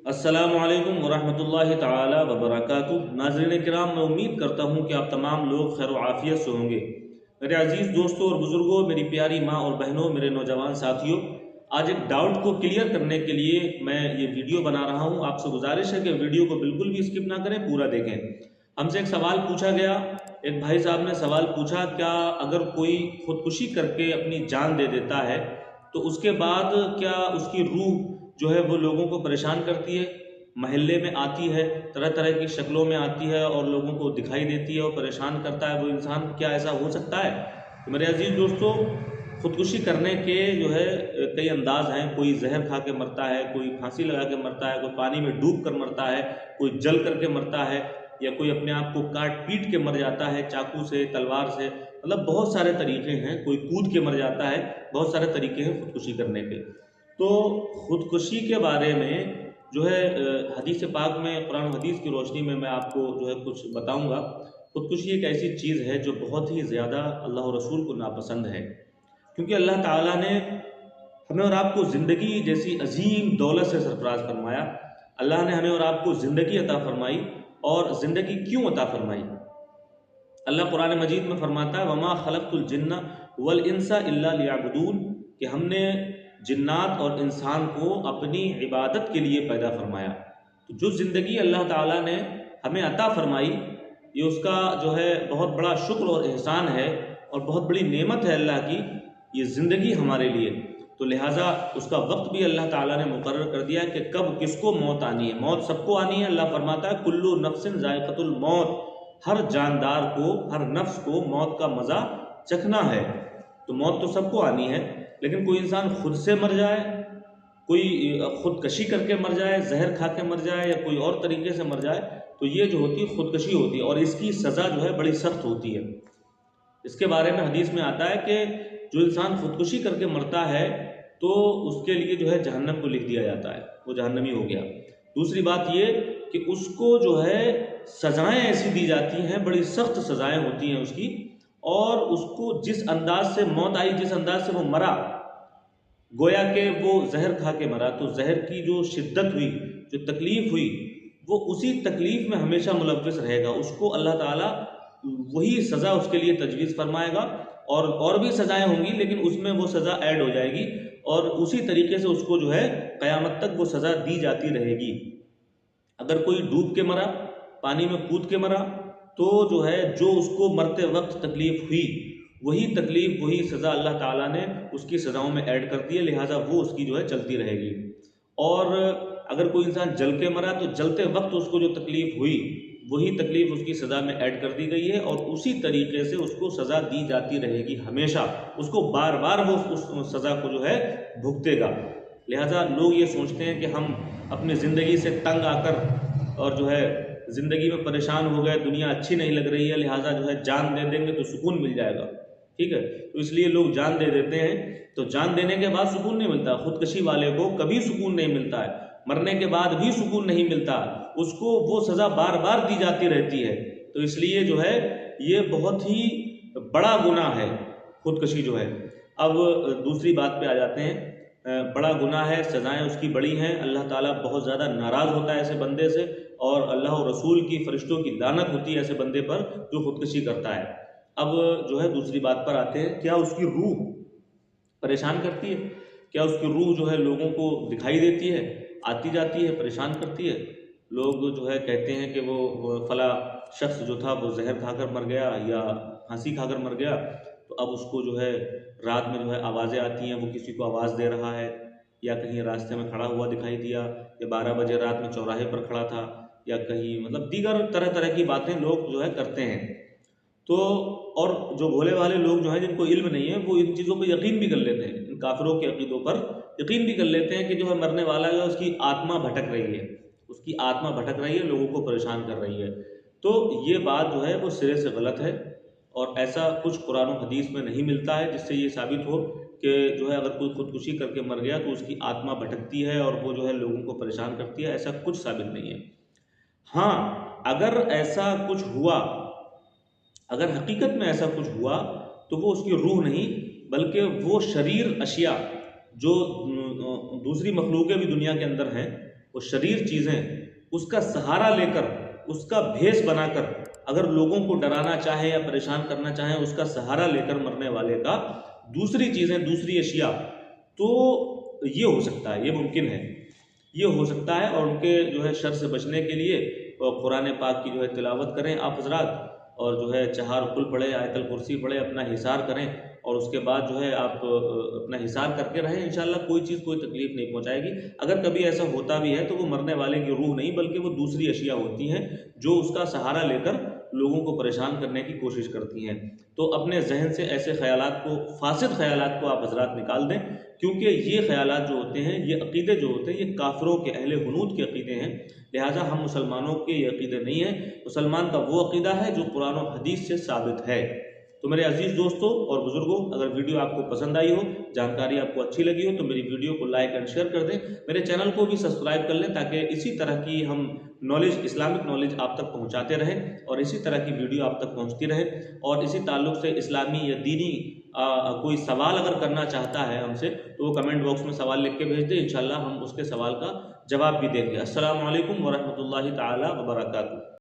अस्सलामु अलैकुम वरहमतुल्लाहि ताला वबरकातुहू। नाज़रीन किराम, मैं उम्मीद करता हूँ कि आप तमाम लोग खैर आफ़ियत से होंगे। मेरे अजीज़ दोस्तों और बुज़ुर्गों, मेरी प्यारी माँ और बहनों, मेरे नौजवान साथियों, आज एक डाउट को क्लियर करने के लिए मैं ये वीडियो बना रहा हूँ। आपसे गुजारिश है कि वीडियो को बिल्कुल भी स्किप ना करें, पूरा देखें। हमसे एक सवाल पूछा गया, एक भाई साहब ने सवाल पूछा, क्या अगर कोई खुदकुशी करके अपनी जान दे देता है तो उसके बाद क्या उसकी रूह जो है वो लोगों को परेशान करती है, महल्ले में आती है, तरह तरह की शक्लों में आती है और लोगों को दिखाई देती है और परेशान करता है वो इंसान? क्या ऐसा हो सकता है? तो मेरे अजीज़ दोस्तों, खुदकुशी करने के जो है कई अंदाज हैं। कोई जहर खा के मरता है, कोई फांसी लगा के मरता है, कोई पानी में डूब कर मरता है, कोई जल करके मरता है, या कोई अपने आप को काट पीट के मर जाता है, चाकू से, तलवार से। मतलब बहुत सारे तरीके हैं। कोई कूद के मर जाता है। बहुत सारे तरीके हैं खुदकुशी करने के। तो खुदकुशी के बारे में जो है हदीस पाक में, कुरान हदीस की रोशनी में मैं आपको जो है कुछ बताऊंगा। खुदकुशी एक ऐसी चीज़ है जो बहुत ही ज़्यादा अल्लाह और रसूल को नापसंद है, क्योंकि अल्लाह ताला ने हमें और आपको ज़िंदगी जैसी अजीम दौलत से सरफराज फरमाया। अल्लाह ने हमें और आपको ज़िंदगी अता फरमाई। और ज़िंदगी क्यों अता फरमाई? अल्लाह कुरान मजीद में फरमाता है, वमा खलक़तुल जिन्ना वल इंसा इल्ला लियअबुदून, कि हमने जिन्नात और इंसान को अपनी इबादत के लिए पैदा फरमाया। तो जो ज़िंदगी अल्लाह ताला ने हमें अता फरमाई, ये उसका जो है बहुत बड़ा शुक्र और एहसान है और बहुत बड़ी नेमत है अल्लाह की, ये ज़िंदगी हमारे लिए। तो लिहाजा उसका वक्त भी अल्लाह ताला ने मुकर्रर कर दिया कि कब किसको मौत आनी है। मौत सबको आनी है। अल्लाह फरमाता है, कुल्लु नफ्सिन ज़ायक़तुल मौत, हर जानदार को, हर नफ्स को मौत का मज़ा चखना है। तो मौत तो सबको आनी है, लेकिन कोई इंसान खुद से मर जाए, कोई खुदकशी करके मर जाए, जहर खा के मर जाए, या कोई और तरीके से मर जाए, तो ये जो होती है खुदकशी होती है और इसकी सज़ा जो है बड़ी सख्त होती है। इसके बारे में हदीस में आता है कि जो इंसान खुदकुशी करके मरता है तो उसके लिए जो है जहन्नम को लिख दिया जाता है, वो जहन्नमी हो गया। दूसरी बात ये कि उसको जो है सज़ाएं ऐसी दी जाती हैं, बड़ी सख्त सज़ाएं होती हैं उसकी, और उसको जिस अंदाज से मौत आई, जिस अंदाज से वो मरा, गोया के वो जहर खा के मरा, तो जहर की जो शिद्दत हुई, जो तकलीफ़ हुई, वो उसी तकलीफ़ में हमेशा मुलव्वस रहेगा। उसको अल्लाह ताला वही सज़ा उसके लिए तजवीज़ फरमाएगा, और भी सज़ाएं होंगी, लेकिन उसमें वो सज़ा ऐड हो जाएगी और उसी तरीके से उसको जो है क़यामत तक वो सज़ा दी जाती रहेगी। अगर कोई डूब के मरा, पानी में कूद के मरा, तो जो है जो उसको मरते वक्त तकलीफ़ हुई, वही तकलीफ़, वही सज़ा अल्लाह ताला ने उसकी सज़ाओं में ऐड कर दी है। लिहाजा वो उसकी जो है चलती रहेगी। और अगर कोई इंसान जल के मरा, तो जलते वक्त उसको जो तकलीफ़ हुई, वही तकलीफ़ उसकी सज़ा में ऐड कर दी गई है और उसी तरीके से उसको सज़ा दी जाती रहेगी हमेशा। उसको बार बार वो उस सज़ा को जो है भुगतेगा। लिहाजा लोग ये सोचते हैं कि हम अपनी ज़िंदगी से तंग आकर और जो है ज़िंदगी में परेशान हो गए, दुनिया अच्छी नहीं लग रही है, लिहाजा जो है जान दे देंगे तो सुकून मिल जाएगा। ठीक है, तो इसलिए लोग जान दे देते हैं। तो जान देने के बाद सुकून नहीं मिलता। खुदकशी वाले को कभी सुकून नहीं मिलता है, मरने के बाद भी सुकून नहीं मिलता, उसको वो सज़ा बार बार दी जाती रहती है। तो इसलिए जो है ये बहुत ही बड़ा गुनाह है खुदकशी जो है। अब दूसरी बात पे आ जाते हैं। बड़ा गुनाह है, सज़ाएं उसकी बड़ी हैं, अल्लाह ताला बहुत ज़्यादा नाराज़ होता है ऐसे बंदे से, और अल्लाह और रसूल की, फरिश्तों की लानत होती है ऐसे बंदे पर जो खुदकशी करता है। अब जो है दूसरी बात पर आते हैं, क्या उसकी रूह परेशान करती है? क्या उसकी रूह जो है लोगों को दिखाई देती है, आती जाती है, परेशान करती है? लोग जो है कहते हैं कि वो फला शख्स जो था वो जहर खाकर मर गया या फांसी खाकर मर गया, तो अब उसको जो है रात में जो है आवाज़ें आती हैं, वो किसी को आवाज़ दे रहा है, या कहीं रास्ते में खड़ा हुआ दिखाई दिया, या 12 बजे रात में चौराहे पर खड़ा था, या कहीं मतलब दीगर तरह तरह की बातें लोग जो है करते हैं। तो और जो भोले वाले लोग जो हैं, जिनको इल्म नहीं है, वो इन चीज़ों पर यकीन भी कर लेते हैं, इन काफिरों के अकीदों पर यकीन भी कर लेते हैं कि जो है मरने वाला है उसकी आत्मा भटक रही है, उसकी आत्मा भटक रही है, लोगों को परेशान कर रही है। तो ये बात जो है वो सिरे से गलत है, और ऐसा कुछ कुरान और हदीस में नहीं मिलता है जिससे ये साबित हो कि जो है अगर कोई खुदकुशी करके मर गया तो उसकी आत्मा भटकती है और वो जो है लोगों को परेशान करती है। ऐसा कुछ साबित नहीं है। हाँ, अगर ऐसा कुछ हुआ, अगर हकीकत में ऐसा कुछ हुआ, तो वो उसकी रूह नहीं, बल्कि वो शरीर अशिया जो दूसरी मखलूक़ें भी दुनिया के अंदर हैं, वो शरीर चीज़ें उसका सहारा लेकर, उसका भेष बनाकर अगर लोगों को डराना चाहे या परेशान करना चाहे, उसका सहारा लेकर मरने वाले का दूसरी चीज़ें, दूसरी अशिया, तो ये हो सकता है, ये मुमकिन है, ये हो सकता है। और उनके जो है शर से बचने के लिए कुरान पाक की जो है तिलावत करें आप हजरात, और जो है चहार कुल पढ़े, आयतल कुर्सी पढ़े, अपना हिसार करें, और उसके बाद जो है आप अपना हिसार करके रहें। इंशाल्लाह कोई चीज़, कोई तकलीफ नहीं पहुंचाएगी। अगर कभी ऐसा होता भी है तो वो मरने वाले की रूह नहीं, बल्कि वो दूसरी अशिया होती हैं जो उसका सहारा लेकर लोगों को परेशान करने की कोशिश करती हैं। तो अपने जहन से ऐसे ख्यालात को, फासिद ख्यालात को आप हजरात निकाल दें, क्योंकि ये ख्यालात जो होते हैं, ये अकीदे जो होते हैं, ये काफिरों के, अहले हुनूद के अकीदे हैं। लिहाजा हम मुसलमानों के ये अकीदे नहीं है। मुसलमान का वो अकीदा है जो कुरान और हदीस से साबित है। तो मेरे अजीज़ दोस्तों और बुजुर्गों, अगर वीडियो आपको पसंद आई हो, जानकारी आपको अच्छी लगी हो, तो मेरी वीडियो को लाइक एंड शेयर कर दें। मेरे चैनल को भी सब्सक्राइब कर लें, ताकि इसी तरह की हम नॉलेज, इस्लामिक नॉलेज आप तक पहुंचाते रहें, और इसी तरह की वीडियो आप तक पहुंचती रहे। और इसी ताल्लुक़ से इस्लामी या दीनी कोई सवाल अगर करना चाहता है हमसे, तो वो कमेंट बॉक्स में सवाल लिख के भेज दें। इंशाल्लाह हम उसके सवाल का जवाब भी देंगे। अस्सलामु अलैकुम वरहमतुल्लाहि ताला वबरकातुहू।